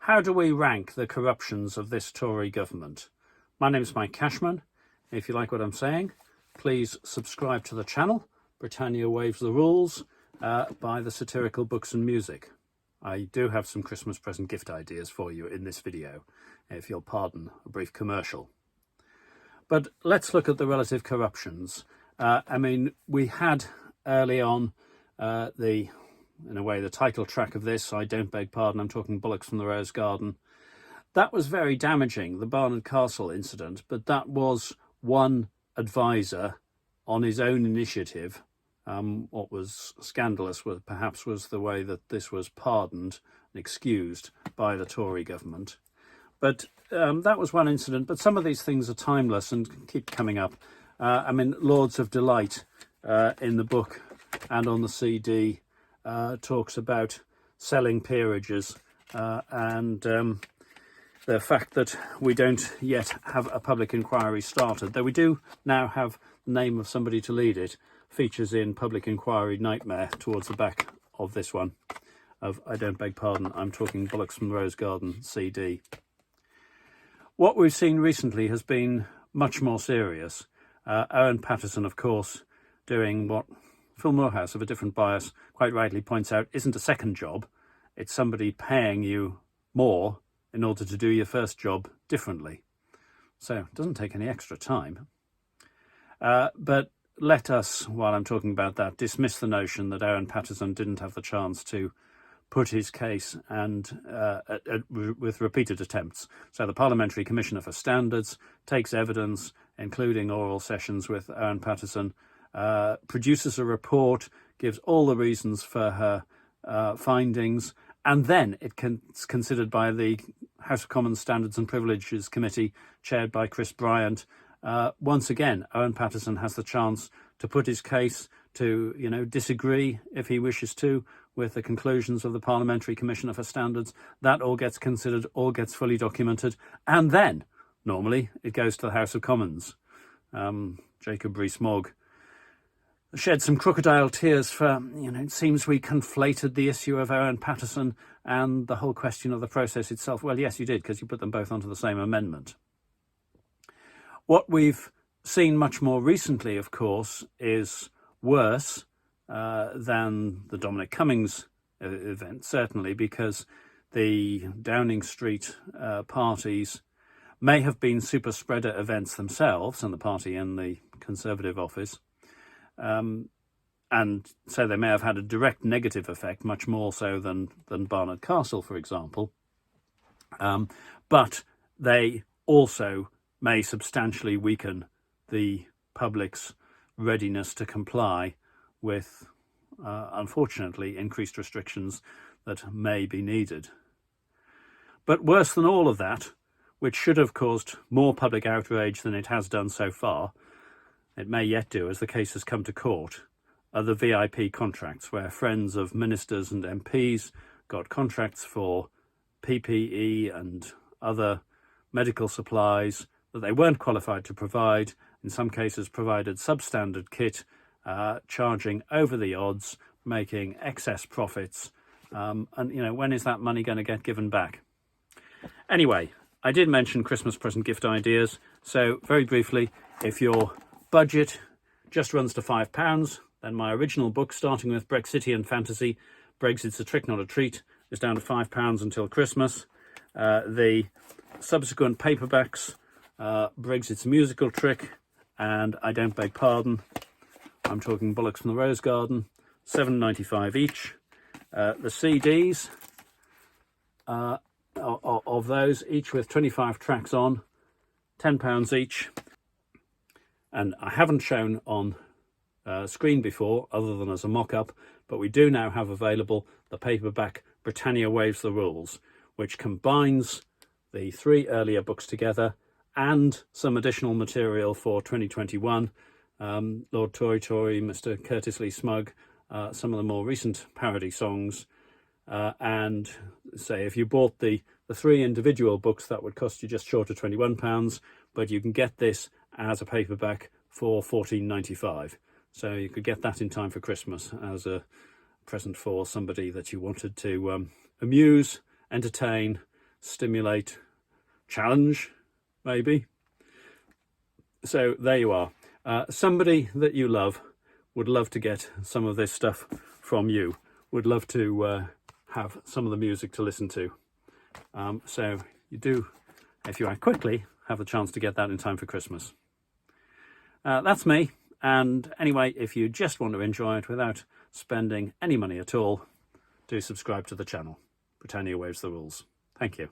How do we rank the corruptions of this Tory government? My name is Mike Cashman. If you like what I'm saying, please subscribe to the channel. Britannia Waves the Rules by the Satirical Books and Music. I do have some Christmas present gift ideas for you in this video, if you'll pardon a brief commercial. But let's look at the relative corruptions. We had early on in a way, the title track of this, I don't beg pardon, I'm talking Bollocks from the Rose Garden. That was very damaging, the Barnard Castle incident, but that was one advisor on his own initiative. What was scandalous was the way that this was pardoned and excused by the Tory government. But that was one incident, but some of these things are timeless and keep coming up. Lords of Delight in the book and on the CD talks about selling peerages and the fact that we don't yet have a public inquiry started, though we do now have the name of somebody to lead it, features in Public Inquiry Nightmare towards the back of this one, of I don't beg pardon, I'm talking Bollocks from the Rose Garden CD. What we've seen recently has been much more serious. Owen Paterson, of course, doing what Phil Moorhouse, of a different bias, quite rightly points out isn't a second job. It's somebody paying you more in order to do your first job differently. So it doesn't take any extra time. But let us, while I'm talking about that, dismiss the notion that Owen Paterson didn't have the chance to put his case and with repeated attempts. So the Parliamentary Commissioner for Standards takes evidence, including oral sessions with Owen Paterson, produces a report, gives all the reasons for her findings, and then it's considered by the House of Commons Standards and Privileges Committee, chaired by Chris Bryant. Once again, Owen Paterson has the chance to put his case, to disagree if he wishes to with the conclusions of the Parliamentary Commissioner for Standards. That all gets considered, all gets fully documented, and then normally it goes to the House of Commons. Jacob Rees-Mogg shed some crocodile tears for, it seems we conflated the issue of Owen Paterson and the whole question of the process itself. Well, yes, you did, because you put them both onto the same amendment. What we've seen much more recently, of course, is worse than the Dominic Cummings event, certainly, because the Downing Street parties may have been super spreader events themselves, and the party in the Conservative office. And so they may have had a direct negative effect, much more so than Barnard Castle, for example. But they also may substantially weaken the public's readiness to comply with, unfortunately, increased restrictions that may be needed. But worse than all of that, which should have caused more public outrage than it has done so far, it may yet do as the case has come to court, are the VIP contracts, where friends of ministers and MPs got contracts for PPE and other medical supplies that they weren't qualified to provide, in some cases provided substandard kit, charging over the odds, making excess profits. When is that money going to get given back? Anyway, I did mention Christmas present gift ideas, so very briefly, if your budget just runs to £5, then my original book, starting with Brexitian fantasy, Brexit's a Trick Not a Treat, is down to £5 until Christmas. The subsequent paperbacks, Brexit's a Musical Trick and I Don't Beg Pardon, I'm talking Bollocks from the Rose Garden, £7.95 each. The CDs of those, each with 25 tracks on, £10 each. And I haven't shown on screen before, other than as a mock-up, but we do now have available the paperback Britannia Waves the Rules, which combines the three earlier books together and some additional material for 2021. Lord Tory, Mr. Curtis Lee Smug, some of the more recent parody songs. And say if you bought the three individual books, that would cost you just short of £21, but you can get this as a paperback for £14.95. So you could get that in time for Christmas as a present for somebody that you wanted to amuse, entertain, stimulate, challenge, maybe. So there you are. Somebody that you love would love to get some of this stuff from you, would love to have some of the music to listen to. So you do, if you act quickly, have the chance to get that in time for Christmas. That's me. And anyway, if you just want to enjoy it without spending any money at all, do subscribe to the channel. Britannia Waves the Rules. Thank you.